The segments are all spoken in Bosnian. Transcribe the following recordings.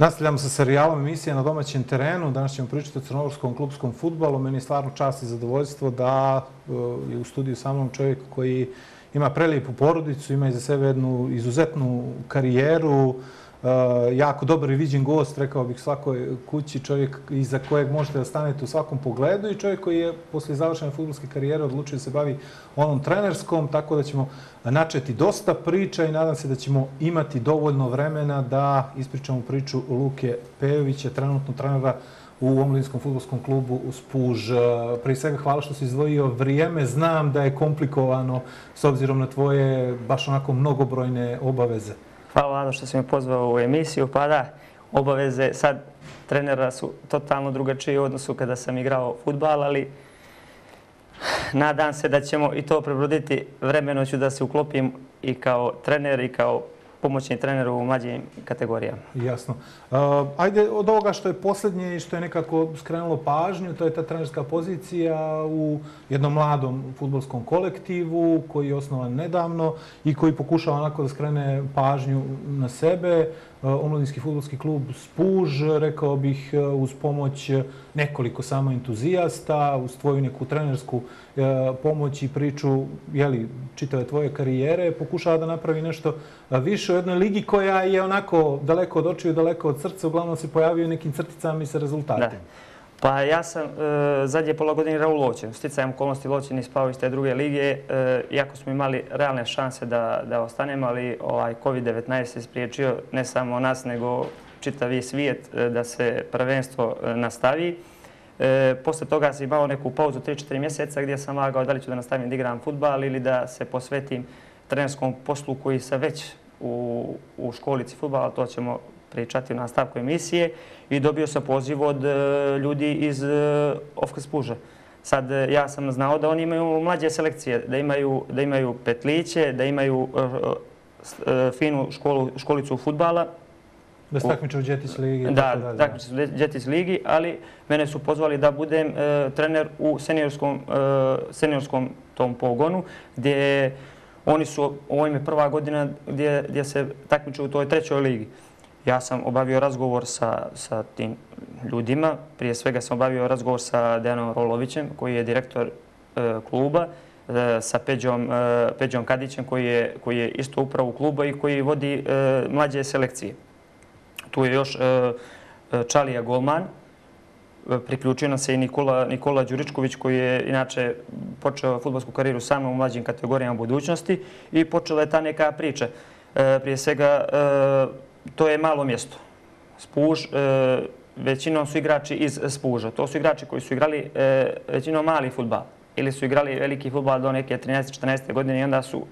Nastavljamo sa serijalom emisije Na domaćem terenu. Danas ćemo pričati o crnogorskom klupskom fudbalu. Meni je stvarno čast i zadovoljstvo da je u studiju sa mnom čovjek koji ima prelijepu porodicu, ima iza sebe jednu izuzetnu karijeru, jako dobar i viđen gost, rekao bih, svakoj kući, čovjek iza kojeg možete da stanete u svakom pogledu i čovjek koji je poslije završene fudbalske karijere odlučio da se bavi onom trenerskom, tako da ćemo načeti dosta priča i nadam se da ćemo imati dovoljno vremena da ispričamo priču Luke Pejovića, trenutno trenera u omladinskom fudbalskom klubu Spuž. Prije svega hvala što si izdvojio vrijeme. Znam da je komplikovano s obzirom na tvoje baš onako mnogobrojne obaveze. Hvala Vlado što si me pozvao u emisiju. Pa da, obaveze sad trenera su totalno drugačije u odnosu kada sam igrao fudbal, ali nadam se da ćemo i to prebroditi. Vremeno ću da se uklopim i kao trener i kao pomoćni trener u mlađim kategorijama. Jasno. Ajde od ovoga što je posljednje i što je nekako skrenulo pažnju, to je ta trenerska pozicija u jednom mladom fudbalskom kolektivu koji je osnovan nedavno i koji pokušava onako da skrene pažnju na sebe. Omladinski fudbalski klub Spuž, rekao bih, uz pomoć nekoliko samo entuzijasta, uz tvoju neku trenersku pomoć i priču čitave tvoje karijere, pokušava da napravi nešto više u jednoj ligi koja je onako daleko od očiju, daleko od srca, uglavnom se pojavio nekim crticama i sa rezultatima. Pa ja sam zadnje pola godine igrao u Lovćenu. Sticajem okolnosti Lovćen ispao iz te druge lige. Iako smo imali realne šanse da ostanemo, ali COVID-19 se spriječio ne samo nas, nego čitavi svijet da se prvenstvo nastavi. Posle toga sam imao neku pauzu 3-4 mjeseca gdje sam vagao da li ću da nastavim da igram fudbal ili da se posvetim trenerskom poslu koji sam već u školici fudbala, to ćemo pričati u nastavku emisije, i dobio sam poziv od ljudi iz OFK Spuža. Sad ja sam znao da oni imaju mlađe selekcije, da imaju petliće, da imaju finu školicu fudbala. Da se takmiče u Džetis ligi. Da, takmiče se u Džetis ligi, ali mene su pozvali da budem trener u seniorskom tom pogonu, gdje oni su, ovo im je prva godina gdje se takmiče u toj trećoj ligi. Ja sam obavio razgovor sa tim ljudima. Prije svega sam obavio razgovor sa Dejanom Rolovićem, koji je direktor kluba, sa Peđom Kadićem, koji je isto upravo kluba i koji vodi mlađe selekcije. Tu je još Čalija Golman. Priključio nam se i Nikola Đuričković, koji je inače počeo fudbalsku karijeru sa mnom u mlađim kategorijama budućnosti i počela je ta neka priča. Prije svega, to je malo mjesto. Spuž, većinom su igrači iz Spuža. To su igrači koji su igrali većinom mali fudbal ili su igrali veliki fudbal do neke 13-14. godine i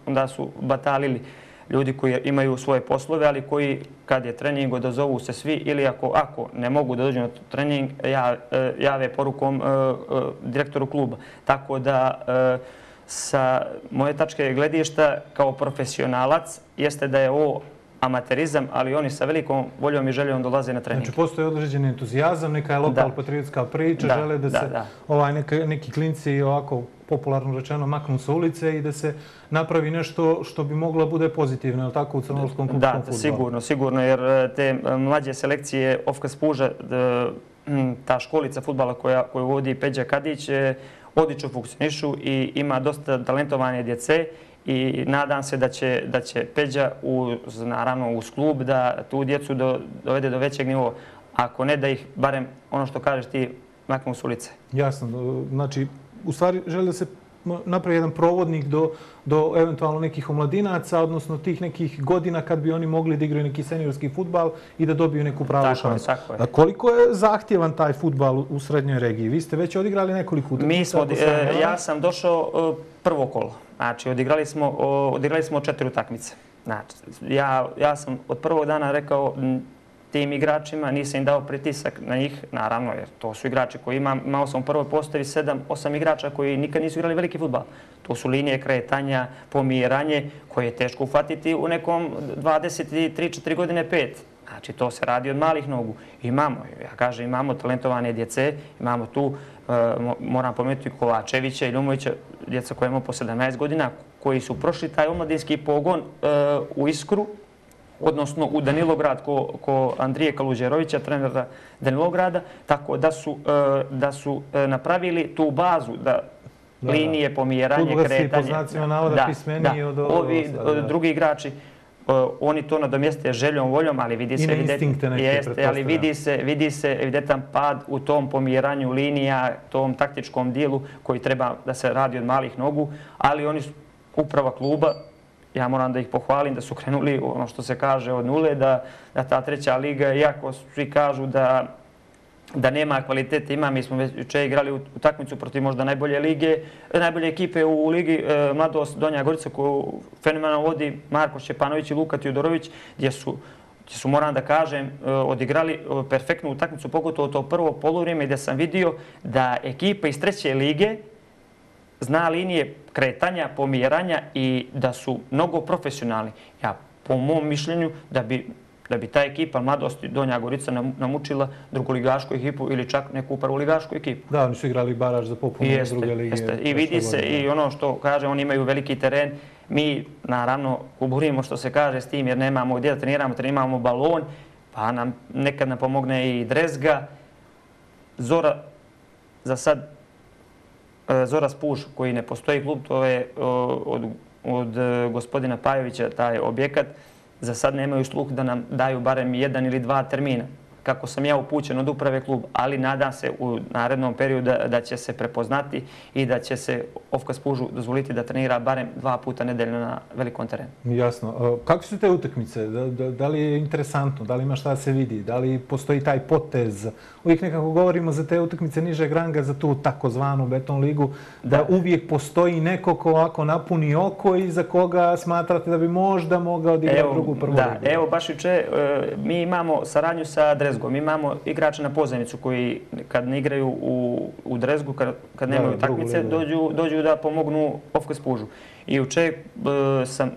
onda su batalili ljudi koji imaju svoje poslove, ali koji kad je trening odazovu se svi ili ako ne mogu da dođu na trening, jave porukom direktoru kluba. Tako da sa moje tačke gledišta kao profesionalac jeste da je ovo amaterizam, ali oni sa velikom voljom i željom dolaze na trening. Znači, postoji određeni entuzijazam, neka je lokal-patriotska priča, žele da se neki klinci ovako popularno rečeno maknu sa ulice i da se napravi nešto što bi moglo bude pozitivno, ali tako u crnogorskom klupskom fudbalu? Da, sigurno, jer te mlađe selekcije OFK Spuža, ta školica fudbala koju vodi Peđa Kadić, odlično funkcionišu i ima dosta talentovane djece. I nadam se da će Peđa, naravno uz klub, da tu djecu dovede do većeg nivoa. Ako ne, da ih, barem ono što kažeš ti, maknu s ulice. Jasno. Znači, u stvari želi da se napravi jedan provodnik do eventualno nekih omladinaca, odnosno tih nekih godina kad bi oni mogli da igraju neki seniorski fudbal i da dobiju neku pravu šansu. Tako je. Koliko je zahtjevan taj fudbal u srednjoj regiji? Vi ste već odigrali nekoliko utakmica. Ja sam došao prvo kolo. Znači, odigrali smo 4 utakmice. Znači, ja sam od prvog dana rekao tim igračima, nisam im dao pritisak na njih, naravno, jer to su igrači koji imao sam u prvoj postavi 7-8 igrača koji nikad nisu igrali veliki fudbal. To su linije kretanja, pomjeranje, koje je teško uhvatiti u nekom 23-4 godine 5. Znači, to se radi od malih nogu. Imamo talentovane djece, imamo tu, moram pomenuti, Kovačevića i Ljumovića, djeca koja imamo po 17 godina, koji su prošli taj omladinski pogon u Iskru, odnosno u Danilograd ko Andrije Kaluđerovića, trenera Danilograda, tako da su napravili tu bazu da linije, pomjeranje, kretanje. Po znacima navoda pismeniji od ovi drugi igrači, oni to nadomjeste željom, voljom, ali vidi se evidentan pad u tom pomjeranju linija, tom taktičkom dijelu koji treba da se radi od malih nogu, ali oni su uprava kluba, ja moram da ih pohvalim, da su krenuli, ono što se kaže, od nule, da ta treća liga, iako svi kažu da nema kvalitete, mi smo već juče igrali utakmicu protiv možda najbolje ekipe u ligi Mladost Donja Gorica koju fenomenalno vodi Marko Šćepanović i Luka Tijodorović, gdje su, moram da kažem, odigrali perfektnu utakmicu, pogotovo to prvo poluvrijeme gdje sam vidio da ekipa iz treće lige zna linije kretanja, pomjeranja i da su mnogo profesionalni. Ja, po mom mišljenju, da bi ta ekipa Mladosti Donja Gorica namučila drugoligašku ekipu ili čak neku prvoligašku ekipu. Da, oni su igrali baraž za popunu druge lige. I vidi se i ono što kaže, oni imaju veliki teren. Mi, naravno, kuburimo što se kaže s tim jer nemamo gdje da treniramo balon, pa nam nekad nam pomogne i Drezga. Zora, za sad, Zora Spuž koji ne postoji klub, to je od gospodina Pajovića taj objekat. Za sad nemaju sluh da nam daju barem 1 ili 2 termina, kako sam ja upućen od uprave klub, ali nadam se u narednom periodu da će se prepoznati i da će se Ofka Spužu dozvoliti da trenira barem 2 puta nedeljno na velikom terenu. Jasno. Kako su te utakmice? Da li je interesantno? Da li ima šta da se vidi? Da li postoji taj potez? Uvijek nekako govorimo za te utakmice nižeg ranga, za tu takozvanu beton ligu, da uvijek postoji neko ko ovako napuni oko i za koga smatrate da bi možda mogao odigrati drugu prvu ligu. Da, evo baš juče mi imamo saradnju sa Drezgom. Imamo igrače na pozajmicu koji kad ne igraju u Drezgu, kad nemaju takmice, dođu da pomognu Ofka Spužu. I juče sam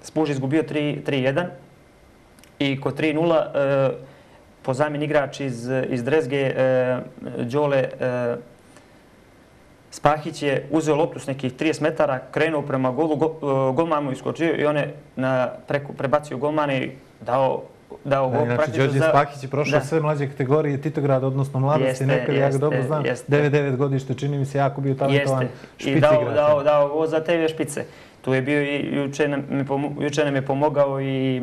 Spuž izgubio 3-1 i kod 3-0 pozajmeni igrač iz Drezge, Đole Spahić je uzeo loptu s nekih 30 metara, krenuo prema golu, golman mu iskočio i on je prebacio golmana i dao gol. Znači, Đorđe Spahić je prošao sve mlađe kategorije Titograda, odnosno mladosti nekad, ja ga dobro znam, 9 godište, čini mi se jako bio talentovan špic igrač. I dao gol za TV špice. Tu je bio i juče nam je pomogao i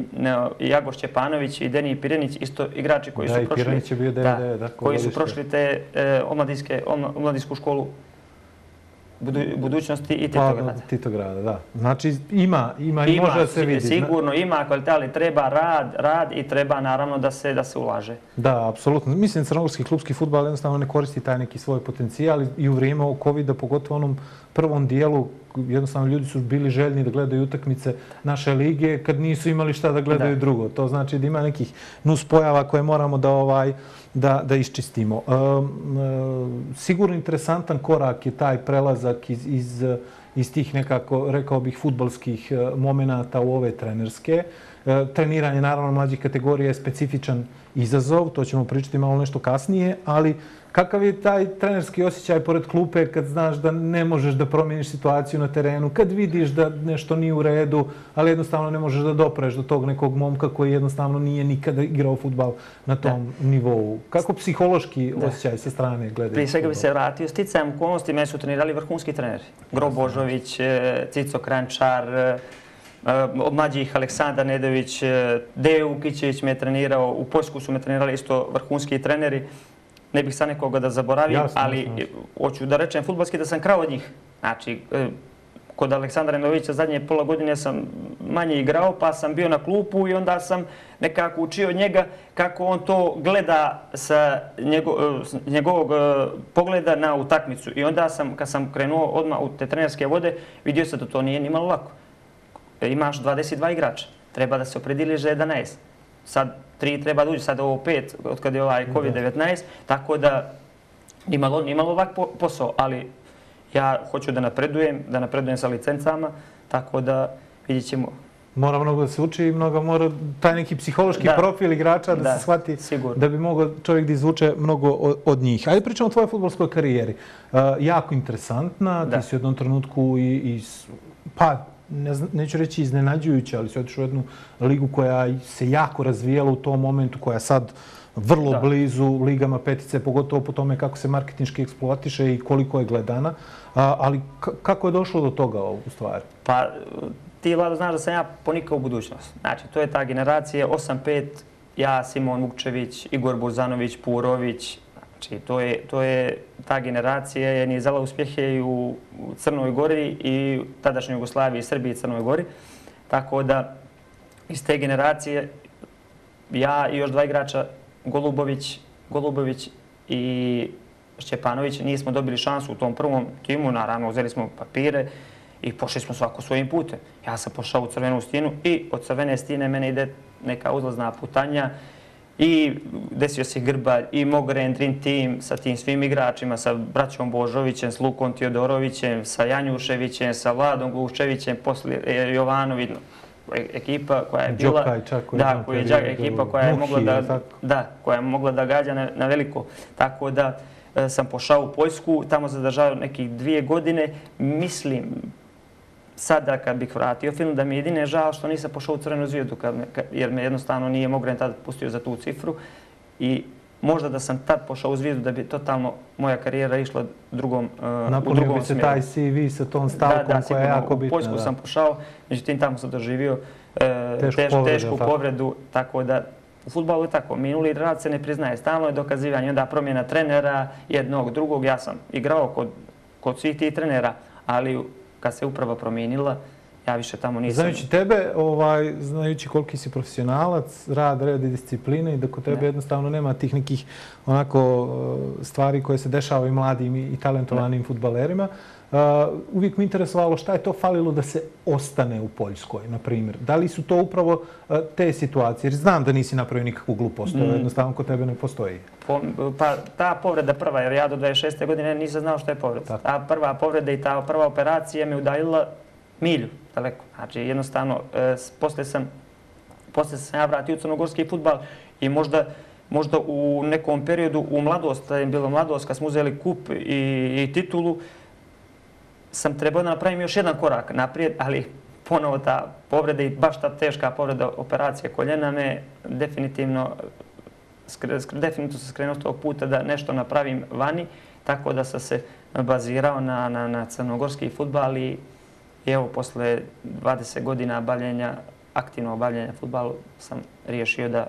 Jagor Šćepanović i Deni Pirenić, isto igrači koji su prošli. Da, i Pirenić je bio 9-9. Koji su prošli te omladinsku školu budućnosti i Titograda. Titograda, da. Znači ima i može da se vidi. Sigurno ima kvalitet, ali treba rad i treba naravno da se ulaže. Da, apsolutno. Mislim, crnogorski klubski fudbal jednostavno ne koristi taj neki svoj potencijal i u vrijeme ovog COVID-a, pogotovo u onom prvom dijelu, jednostavno ljudi su bili željni da gledaju utakmice naše lige kad nisu imali šta da gledaju drugo. To znači da ima nekih nuspojava koje moramo da iščistimo. Sigurno interesantan korak je taj prelazak iz tih nekako, rekao bih, fudbalskih momenata u ove trenerske. Treniranje, naravno, mlađih kategorija je specifičan izazov, to ćemo pričati malo nešto kasnije, ali kakav je taj trenerski osjećaj pored klupe kad znaš da ne možeš da promijeniš situaciju na terenu, kad vidiš da nešto nije u redu, ali jednostavno ne možeš da dopreš do tog nekog momka koji jednostavno nije nikada igrao fudbal na tom nivou. Kako psihološki osjećaj sa strane gledaju? Prije svega bi se vratio sticajem okolnosti, mene su trenirali vrhunski treneri. Gro Božović, Cico Krančar, od mlađih Aleksandar Nedović, Dejo Vukićević me je trenirao, u Poljsku su me trenirali isto vrhunski treneri. Ne bih sad nekoga da zaboravim, ali hoću da rečem fudbalski da sam krao od njih. Znači, kod Aleksandra Nedovića zadnje pola godine sam manje igrao, pa sam bio na klupu i onda sam nekako učio od njega kako on to gleda sa njegovog pogleda na utakmicu. I onda sam, kad sam krenuo odmah u te trenerske vode, vidio sam da to nije nimalo lako. Imaš 22 igrača, treba da se oprediliš za 11. Sad 3 treba da uđe, sad ovo 5 od kada je ovaj COVID-19, tako da nimalo lak posao, ali ja hoću da napredujem sa licencama, tako da vidjet ćemo. Mora mnogo da se uči i mnogo mora taj neki psihološki profil igrača da se shvati da bi mogao čovjek da izvuče mnogo od njih. Ajde pričamo o tvojoj fudbalskoj karijeri. Jako interesantna, ti si u jednom trenutku pa neću reći iznenađujuće, ali su otišli u jednu ligu koja se jako razvijala u tom momentu, koja je sad vrlo blizu ligama petice, pogotovo po tome kako se marketinški eksploatiše i koliko je gledana. Ali kako je došlo do toga u stvari? Pa ti, Vlado, znaš da sam ja ponikao u budućnost. Znači, to je ta generacija 8-5, ja, Simon Vukčević, Igor Burzanović, Purović. Znači, to je ta generacija je nizala uspjehe i u Crnoj Gori i tadašnjoj Jugoslaviji, Srbiji i Crnoj Gori. Tako da iz te generacije ja i još dva igrača, Golubović i Šćepanović, nismo dobili šansu u tom prvom timu. Naravno, uzeli smo papire i pošli smo svako svojim putem. Ja sam pošao u Crvenu stijenu i od Crvene stijene mene ide neka uzlazna putanja i desio se Grbalj i Mogren Dream Team sa tim svim igračima, sa braćom Božovićem, s Lukom Tijodorovićem, sa Janjuševićem, sa Vladom Guščevićem, poslije Jovanović. Ekipa koja je bila... ekipa koja je mogla da gađa na veliko. Tako da sam pošao u Poljsku, tamo zadržao nekih 2 godine. Mislim, sada kad bih vratio film, da mi je jedine žao što nisam pošao u Crvenu Zvijezdu, jer me jednostavno nije Mogren tada pustio za tu cifru. I možda da sam tad pošao u Zvijezdu, da bi totalno moja karijera išla u drugom smjeru. Napunio bi se taj CV sa tom stavkom koja je jako bitna. U Poljsku sam pošao, međutim tamo sam doživio tešku povredu, tako da u fudbalu je tako. Minuli rad se ne priznaje, stalno je dokazivanje, onda promjena trenera, jednog, drugog. Ja sam igrao kod svih tih trenera, ali kad se uprava promijenila, ja više tamo nisam... Znajući tebe, znajući koliki si profesionalac, rad, red i discipline i da kod tebe jednostavno nema tih nekih onako stvari koje se dešavaju mladim i talentovanim fudbalerima, uvijek me interesovalo šta je to falilo da se ostane u Poljskoj, na primjer. Da li su to upravo te situacije? Jer znam da nisi napravio nikakvu glupost, to jednostavno kod tebe ne postoji. Pa ta povreda prva, jer ja do 26. godine nisam znao što je povreda. Ta prva povreda i ta prva operacija me udaljila milju daleko. Znači, jednostavno, poslije sam ja vratio u crnogorski fudbal i možda u nekom periodu u mladost, je bilo mladost, kad smo uzeli kup i titulu, sam trebao da napravim još jedan korak naprijed, ali ponovo ta povreda i baš ta teška povreda operacije koljena me definitivno se skrenuo s tog puta da nešto napravim vani, tako da sam se bazirao na crnogorski fudbal i evo, posle 20 godina aktivnog bavljenja fudbalu sam riješio da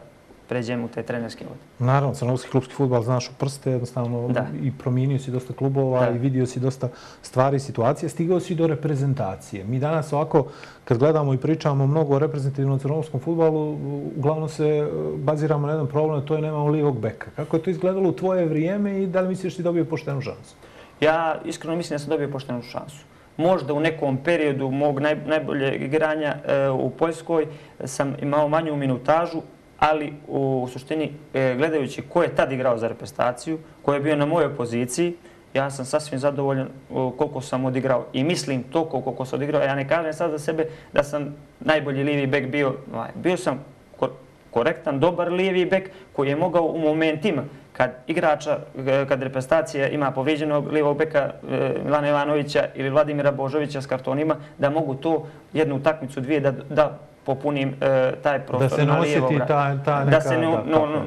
pređem u te trenerske vode. Naravno, crnogorski klubski fudbal znaš u prste, jednostavno i promijenio si dosta klubova i vidio si dosta stvari i situacije. Stigao si do reprezentacije. Mi danas ovako, kad gledamo i pričamo mnogo o reprezentativnom crnogorskom fudbalu, uglavnom se baziramo na jedan problem, a to je nemamo lijevog beka. Kako je to izgledalo u tvoje vrijeme i da li misliš da si dobio poštenu šansu? Ja iskreno mislim da sam dobio poštenu šansu. Možda u nekom periodu mog najboljeg igranja u Poljskoj sam imao manju minutažu, ali u suštini, gledajući ko je tad igrao za reprezentaciju, ko je bio na mojoj poziciji, ja sam sasvim zadovoljan koliko sam odigrao. I mislim to koliko sam odigrao. Ja ne kažem sad za sebe da sam najbolji lijevi bek bio. Bio sam korektan, dobar lijevi bek koji je mogao u momentima kad reprezentacija ima povrijeđenog lijevog beka Milana Ivanovića ili Vladimira Božovića s kartonima, da mogu to jednu utakmicu, dvije da popunim taj prostor na lijevog brata. Da se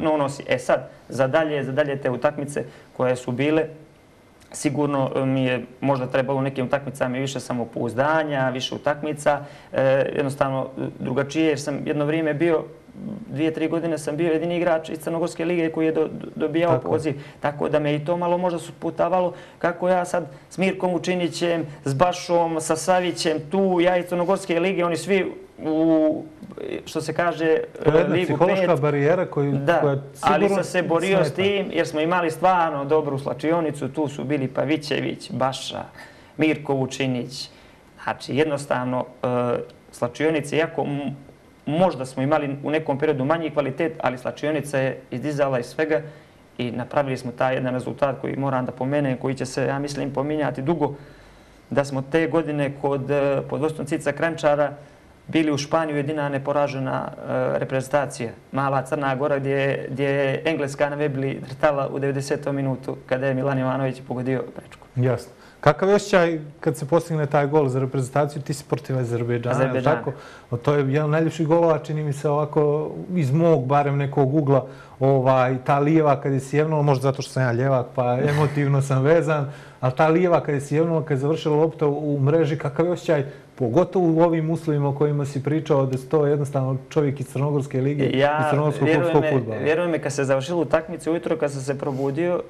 ne unosi. Sad, za dalje te utakmice koje su bile, sigurno mi je možda trebalo u nekim utakmicama više samopouzdanja, više utakmica, jednostavno drugačije, jer sam jedno vrijeme bio 2-3 godine sam bio jedini igrač iz Crnogorske lige koji je dobijao poziv. Tako da me i to malo možda suputavalo kako ja sad s Mirkom Vučinićem, s Bašom, sa Savićem, tu ja iz Crnogorske lige, oni svi u, što se kaže, Ligu 5. To je jedna psihološka barijera koja sigurno... Ali sam se borio s tim jer smo imali stvarno dobru slačionicu. Tu su bili Pavićević, Baša, Mirko Vučinić. Znači, jednostavno, slačionice, iako možda smo imali u nekom periodu manji kvalitet, ali slačionica je izdizala iz svega i napravili smo taj jedan rezultat koji moram da pomenem, koji će se, ja mislim, pominjati dugo, da smo te godine pod vodstvom Cica Kranjčara bili u Španiji jedina neporažena reprezentacija. Mala Crna Gora gdje je Engleska na Wembley drtala u 90. minutu kada je Milan Ivanović pogodio prečku. Jasno. Kakav je osjećaj kad se postigne taj gol za reprezentaciju? Ti si protiv Azerbejdžana, je li tako? To je jedan od najljepših golova, čini mi se ovako iz mog, barem nekog ugla, ta lijeva kad je sjevnula, možda zato što sam ja ljevak pa emotivno sam vezan, ali ta lijeva kad je sjevnula, kad je završila lopta u mreži, kakav je osjećaj, pogotovo u ovim uslovima o kojima si pričao, da su to jednostavno čovjek iz Crnogorske lige i Crnogorskog klubskog fudbala? Vjerujem me, kad se završila utakmica ujutro, kad sam se probudio,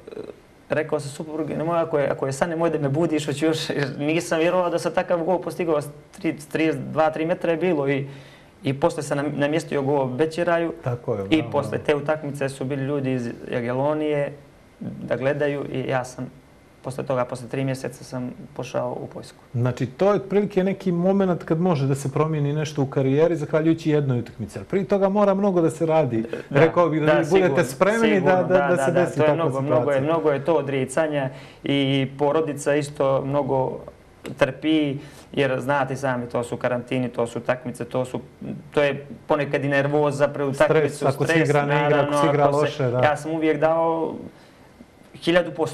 rekao sam suprugi, nemoj, ako je sad nemoj da me budiš, hoću još, nisam vjerovao da sam takav gol postigao, 2-3 metra je bilo i posle sam namjestio gol Bećiraju i posle te utakmice su bili ljudi iz Jagelonije da gledaju i ja sam posle toga, posle 3 mjeseca sam pošao u Poljsku. Znači, to je otprilike neki moment kad može da se promijeni nešto u karijeri, zahvaljujući jednoj utakmici. Ali prije toga mora mnogo da se radi. Rekao bih da budete spremni da se desi takva situacija. Mnogo je to odricanja i porodica isto mnogo trpi, jer znate sami, to su karantini, to su utakmice, to je ponekad i nervoza pre utakmicu, stres. Ako se igra, ne igra, ako se igra loše. Ja sam uvijek dao 1000%.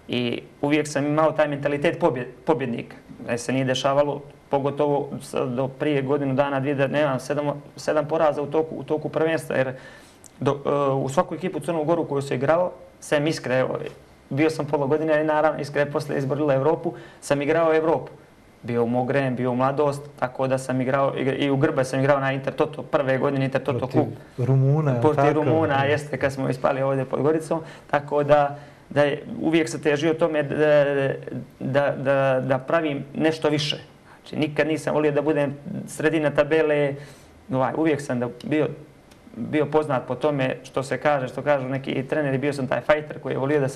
I uvijek sam imao taj mentalitet pobjednika. Da se nije dešavalo, pogotovo do prije godinu dana, dvije, da nemam 7 poraza u toku prvenstva. Jer u svaku ekipu Crnu Goru koju se igrao, sam Iskre, bio sam pola godine, ali naravno Iskra je posle izborila Evropu, sam igrao Evropu. Bio u Mogren, bio u Mladost, tako da sam igrao, i u Grbaj sam igrao na Intertoto, prve godine Intertoto klub. Rumuna, protiv Rumuna, jeste, kad smo ispali ovdje pod Goricom. Tako da uvijek se težio tome da pravim nešto više. Znači, nikad nisam volio da budem sredina tabele. Uvijek sam bio poznat po tome što se kaže, što kažu neki treneri, bio sam taj fajter koji je volio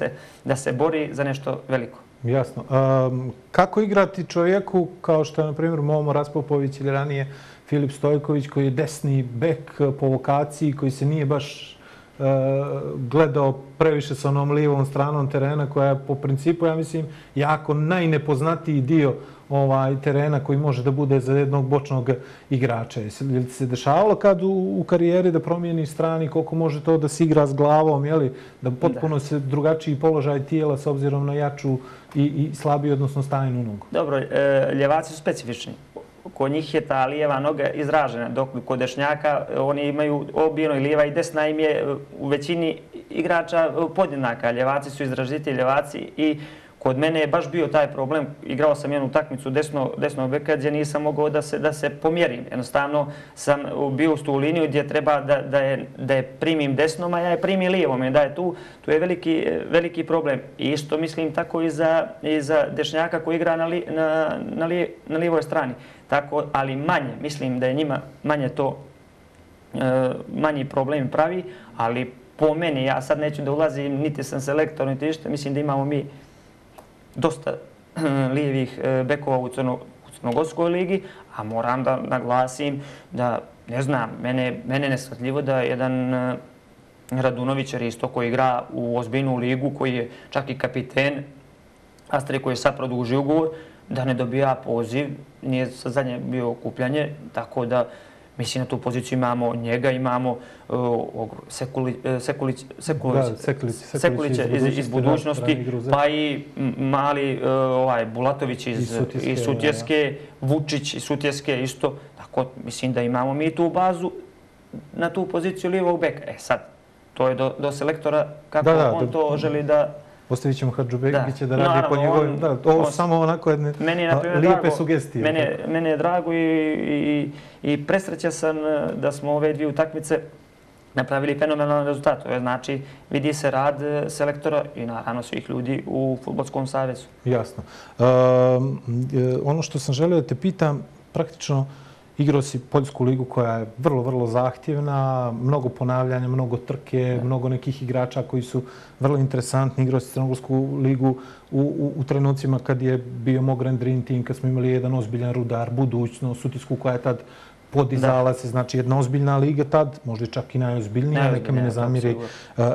da se bori za nešto veliko. Jasno. Kako igrati čovjeku kao što je, na primjer, Momo Raspopović ili ranije Filip Stojković, koji je desni bek po vokaciji, koji se nije baš gledao previše sa onom lijevom stranom terena, koja je po principu, ja mislim, jako najnepoznatiji dio terena koji može da bude za jednog bočnog igrača. Je li se dešavalo kad u karijeri da promijeni strani, koliko može to da se igra s glavom, da potpuno se drugačiji položaj tijela s obzirom na jaču i slabiju, odnosno stajnu nogu? Dobro, ljevaci su specifični. Kod njih je ta lijeva noga izražena, dok kod dešnjaka oni imaju obijeno i lijeva i desna im je u većini igrača podjednaka. Ljevaci su izražiti ljevaci i kod mene je baš bio taj problem. Igrao sam jednu utakmicu desnog beka gdje nisam mogao da se pomjerim. Jednostavno sam bio u tu liniju gdje treba da je primim desnom, a ja je primim lijevom. Da je tu je veliki problem. I isto mislim tako i za dešnjaka koji igra na lijevoj strani. Ali manje, mislim da je njima manje to, manji problem pravi, ali po meni, ja sad neću da ulazim, niti sam selektor, niti ništa, mislim da imamo mi dosta lijevih bekova u Crnogorskoj ligi, a moram da naglasim da, ne znam, mene je neshvatljivo da jedan Radunović isto koji igra u ozbiljnu ligu, koji je čak i kapiten Astre koji je sad produžio ugovor, da ne dobija poziv, nije sa zadnje bio okupljanje, tako da mislim na tu poziciju imamo njega, imamo Sekulića iz budućnosti, pa i mali Bulatović iz Sutjeske, Vučić iz Sutjeske isto. Tako mislim da imamo mi tu bazu na tu poziciju lijevog beka. Sad, to je do selektora kako on to želi da... Ostavit ćemo Hadžubegića da radi po njegovim... Ovo samo onako jedne lijepe sugestije. Mene je drago i presrećan sam da smo ove dvije utakmice napravili fenomenalan rezultat. Znači, vidi se rad selektora i naravno svih ljudi u Fudbalskom savezu. Jasno. Ono što sam želio da te pitam, praktično igrao si Poljsku ligu koja je vrlo, vrlo zahtjevna, mnogo ponavljanja, mnogo trke, mnogo nekih igrača koji su vrlo interesantni. Igrao si Crnogorsku ligu u trenucima kad je bio Mogren Dream Team, kad smo imali jedan ozbiljan Rudar, budućnost, Sutjesku koja je tad podizala se. Znači jedna ozbiljna liga tad, možda čak i najozbiljnija, neka mi ne zamiri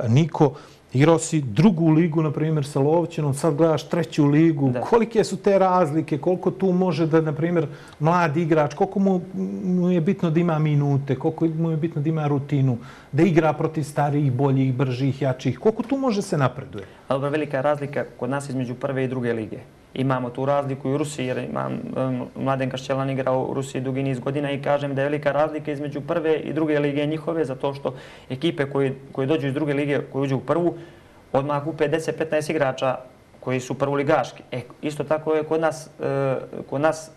niko. Igrao si drugu ligu, na primjer, sa Lovćenom, sad gledaš treću ligu. Kolike su te razlike? Koliko tu može da, na primjer, mladi igrač, koliko mu je bitno da ima minute, koliko mu je bitno da ima rutinu, da igra protiv starijih, boljih, bržih, jačih? Koliko tu može se napreduje? Velika je razlika kod nas između prve i druge lige. imamo tu razliku i u Rusiji, jer Mladen Kašćelan igrao u Rusiji dugi niz godina i kažem da je velika razlika između prve i druge lige njihove, zato što ekipe koje dođu iz druge lige, koje uđu u prvu, odmah kupe 10-15 igrača koji su prvoligaški. Isto tako je kod nas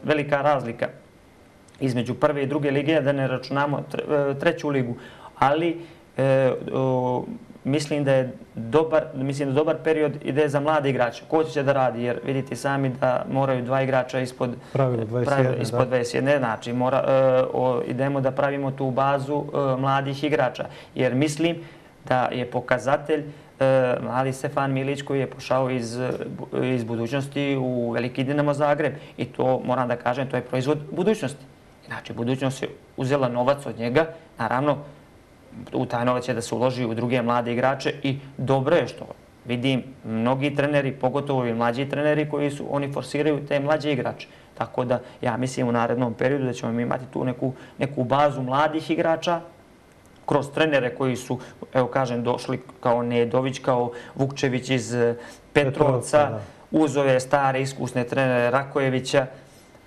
velika razlika između prve i druge lige, da ne računamo treću ligu, ali mislim da je dobar period ide za mlade igrače. Ko će da radi, jer vidite sami da moraju 2 igrača ispod 21. Znači, idemo da pravimo tu bazu mladih igrača, jer mislim da je pokazatelj mladi Stefan Milić koji je pošao iz budućnosti u veliki Dinamo Zagreb. I to, moram da kažem, to je proizvod budućnosti. Znači, budućnost je uzela novac od njega. Naravno, u taj novac će da se uloži u druge mlade igrače i dobro je što vidim mnogi treneri, pogotovo i mlađi treneri oni forsiraju te mlađe igrače. Tako da ja mislim u narednom periodu da ćemo imati tu neku bazu mladih igrača kroz trenere koji su, evo kažem, došli kao Nedović, kao Vukčević iz Petrovca, uz ove stare iskusne trenere Rakojevića.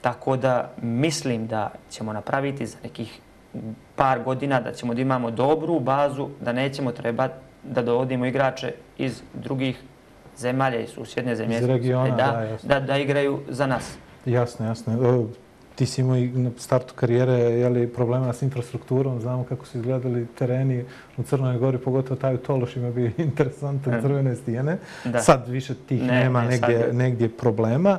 Tako da mislim da ćemo napraviti za nekih par godina, da ćemo da imamo dobru bazu, da nećemo trebati da dovodimo igrače iz drugih zemalja, iz susjedne zemlje, iz regiona, da igraju za nas. Jasno, jasno. Ti si imao i na startu karijere problema s infrastrukturom, znamo kako su izgledali tereni u Crnoj Gori, pogotovo taj u Tološima bio interesantan, crvene stijene. Sad više tih nema negdje problema.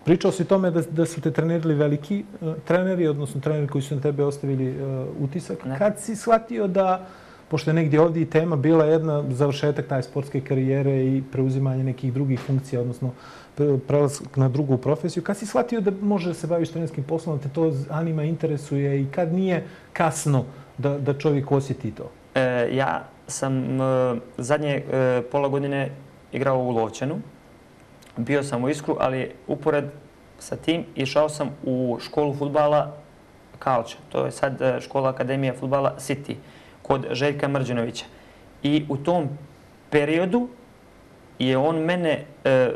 Pričao si o tome da su te trenirali veliki treneri, odnosno treneri koji su na tebe ostavili utisak. Kad si shvatio da, pošto je negdje ovdje i tema bila jedna završetak taj sportske karijere i preuzimanje nekih drugih funkcija, odnosno prelazak na drugu profesiju, kad si shvatio da možeš da se baviš trenerskim poslom, da te to anima, interesuje i kad nije kasno da čovjek osjeti to? Ja sam zadnje pola godine igrao u Lovćenu. Bio sam u Iskru, ali upored sa tim išao sam u školu fudbala Kalča. To je sad škola Akademija fudbala City kod Željka Mrđenovića. I u tom periodu je on mene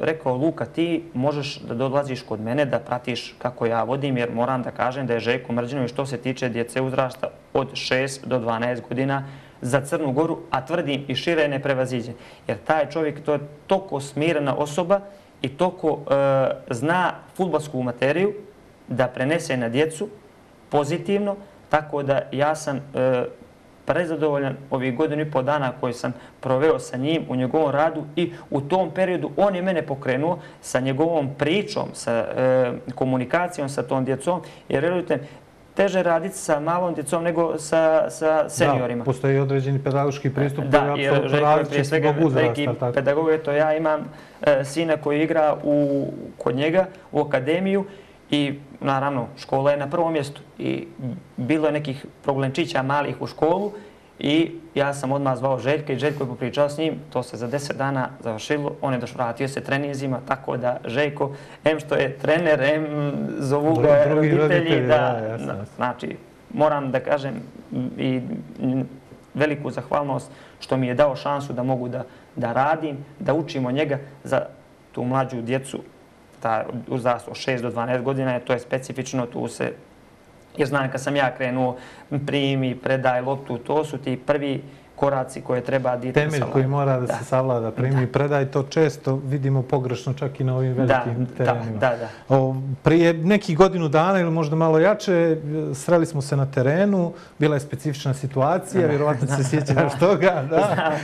rekao: Luka, ti možeš da dolaziš kod mene, da pratiš kako ja vodim, jer moram da kažem da je Željko Mrđenović, što se tiče djece uzrasta od 6 do 12 godina, za Crnu Goru, a tvrdim i šire, neprevaziđen. Jer taj čovjek, to je toliko smirena osoba i toliko zna fudbalsku materiju da prenese na djecu pozitivno, tako da ja sam prezadovoljan ovih 1,5 dana koje sam proveo sa njim u njegovom radu i u tom periodu on je mene pokrenuo sa njegovom pričom, sa komunikacijom sa tom djecom, jer vjerujte, teže raditi sa malom djecom nego sa seniorima. Da, postoji određeni pedagoški pristup. Da, jer Željko je prije svega veliki pedagog. Eto, ja imam sina koji igra kod njega u akademiju i naravno škola je na prvom mjestu i bilo je nekih problemčića malih u školu i ja sam odmah zvao Željka i Željko je popričao s njim, to se za 10 dana završilo, on je vratio se treninzima, tako da Željko, što je trener, zovu ga roditelji, znači moram da kažem i veliku zahvalnost što mi je dao šansu da mogu da radim, da učimo njega za tu mlađu djecu. Ta uzrast od 6 do 12 godina, to je specifično, tu se, jer znam kad sam ja krenuo, primi, predaj loptu, to su ti prvi koraci koje treba dite savlada. Temelj koji mora da se savlada, primi, predaj, to često vidimo pogrešno čak i na ovim velikim terenima. Prije nekih godinu dana ili možda malo jače, sreli smo se na terenu, bila je specifična situacija, vjerovatno se sjećaš toga,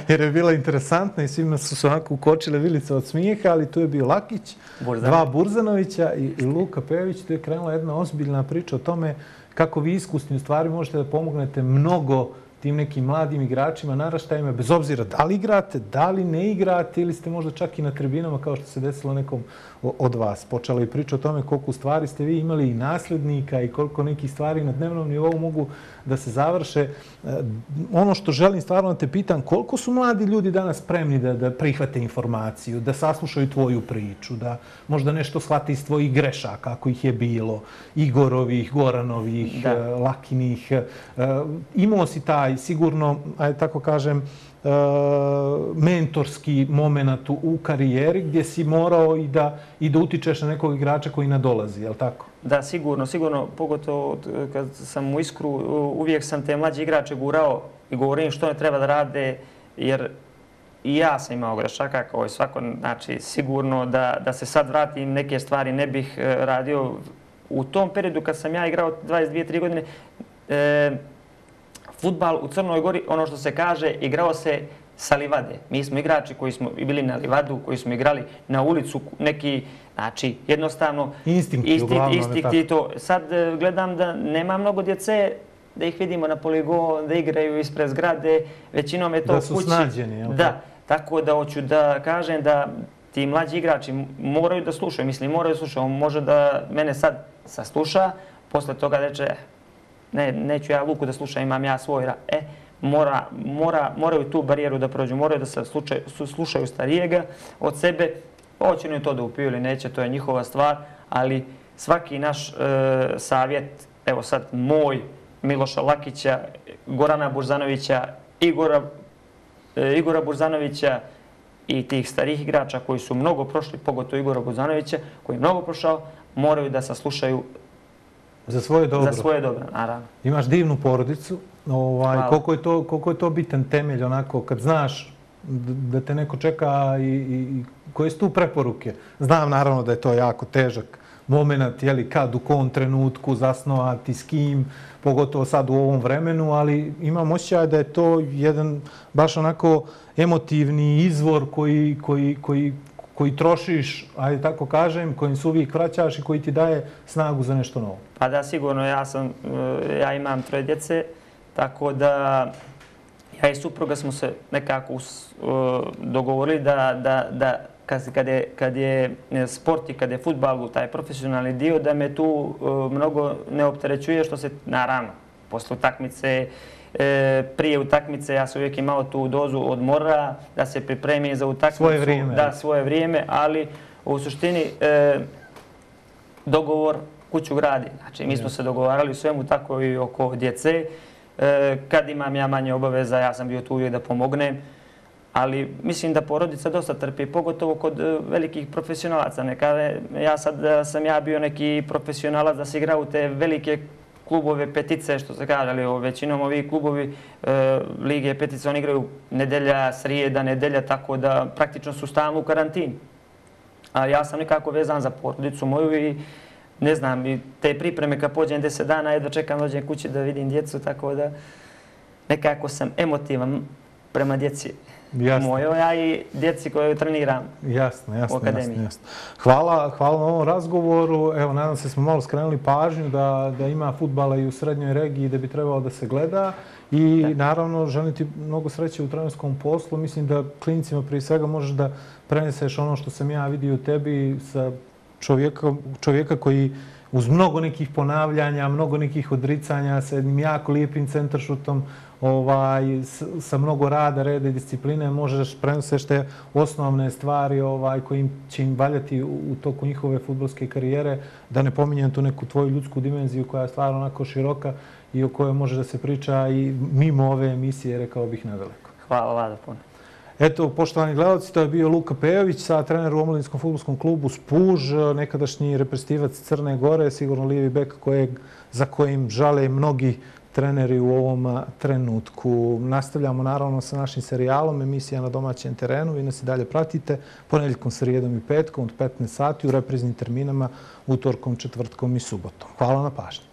jer je bila interesantna i svima su se onako ukočile vilice od smijeha, ali tu je bio Lakić, 2 Burzanovića i Luka Pejović. Tu je krenula jedna ozbiljna priča o tome kako vi iskusni u stvari možete da pomognete mnogo tim nekim mladim igračima, naraštajima, bez obzira da li igrate, da li ne igrate ili ste možda čak i na tribinama kao što se desilo nekom od vas. Počela je priča o tome koliko stvari ste vi imali i nasljednika i koliko nekih stvari na dnevnom nivou mogu da se završe. Ono što želim stvarno da te pitam, koliko su mladi ljudi danas spremni da prihvate informaciju, da saslušaju tvoju priču, da možda nešto shvate iz tvojih grešaka, ako ih je bilo, Igorovih, Goranovih, Lakinih. Imao si taj taj sigurno, ajde tako kažem, mentorski moment u karijeri gdje si morao i da utičeš na nekog igrača koji nadolazi, je li tako? Da, sigurno, pogotovo kad sam u Iskru, uvijek sam te mlađe igrače gurao i govorim što ne treba da rade, jer i ja sam imao grešaka kao i svako, znači sigurno da se sad vratim neke stvari ne bih radio. U tom periodu kad sam ja igrao 22-3 godine, fudbal u Crnoj Gori, ono što se kaže, igrao se sa livade. Mi smo igrači koji smo bili na livadu, koji smo igrali na ulicu, neki, znači, jednostavno... Instinkti i to. Sad gledam da nema mnogo djece, da ih vidimo na poligon, da igraju ispred zgrade, većinom je to kući. Da su snađeni, jel? Da, tako da hoću da kažem da ti mlađi igrači moraju da slušaju, mislim, moraju da slušaju. On može da mene sad sasluša, posle toga reče, neću ja Luku da slušam, imam ja svoj rad. Moraju tu barijeru da prođu, moraju da se slušaju starijega od sebe. Hoće li to da upiju ili neće, to je njihova stvar, ali svaki naš savjet, evo sad moj, Miloša Lakića, Gorana Burzanovića, Igora Burzanovića i tih starih igrača koji su mnogo prošli, pogotovo Igora Burzanovića, koji je mnogo prošao, moraju da saslušaju za svoje dobro. Za svoje dobro, naravno. Imaš divnu porodicu. Koliko je to bitan temelj, onako, kad znaš da te neko čeka i koje su tu preporuke? Znam, naravno, da je to jako težak moment, kad, u kom trenutku zasnovati, s kim, pogotovo sad u ovom vremenu, ali imam osjećaj da je to jedan baš onako emotivni izvor koji trošiš, ajde tako kažem, kojim se uvijek vraćaš i koji ti daje snagu za nešto novo. Pa da, sigurno, ja imam 3 djece, tako da ja i supruga smo se nekako dogovorili da kad je sport i kad je fudbal, taj profesionalni dio, da me tu mnogo ne opterećuje, što se, naravno, posle utakmice, prije utakmice, ja sam uvijek imao tu dozu odmora, da se pripremi za utakmicu. Svoje vrijeme. Da, svoje vrijeme, ali u suštini dogovor kuću gradi. Znači, mi smo se dogovarali u svemu, tako i oko djece. Kad imam ja manje obaveza, ja sam bio tu uvijek da pomognem. Ali mislim da porodica dosta trpi, pogotovo kod velikih profesionalaca. Ja sad sam bio neki profesionalac da se igra u te velike klubove petice, što se kaže, ali većinom ovi klubovi Lige petice, oni igraju nedelja, srijeda, nedelja, tako da praktično su stalno u karantini. A ja sam nekako vezan za porodicu moju i ne znam, i te pripreme kad pođem 10 dana, jedva čekam dođem kući da vidim djecu, tako da nekako sam emotivan prema djeci mojoj, a i djeci koju treniram u akademiji. Hvala na ovom razgovoru. Evo, nadam se smo malo skrenuli pažnju da ima fudbala i u srednjoj regiji, da bi trebalo da se gleda. I naravno, želim ti mnogo sreće u trenerskom poslu. Mislim da klincima prije svega možeš da preneseš ono što sam ja vidio u tebi sa čovjeka koji uz mnogo nekih ponavljanja, mnogo nekih odricanja, sa jednim jako lijepim centaršutom, sa mnogo rada, reda i discipline, možeš prenoseš te osnovne stvari koji će im valjati u toku njihove fudbalske karijere. Da ne pominjem tu neku tvoju ljudsku dimenziju koja je stvarno onako široka i o kojoj može da se priča i mimo ove emisije, rekao bih, nadaleko. Hvala, Vlada, puno. Eto, poštovani gledalci, to je bio Luka Pejović, sad trener u omladinskom fudbalskom klubu Spuž, nekadašnji reprezentativac Crne Gore, sigurno lijevi bek za kojim žale mnogi treneri u ovom trenutku. Nastavljamo naravno sa našim serijalom, emisija Na domaćem terenu. Vi nas i dalje pratite ponedjeljkom, srijedom i petkom od 15 sati u repriznim terminama, utorkom, četvrtkom i subotom. Hvala na pažnji.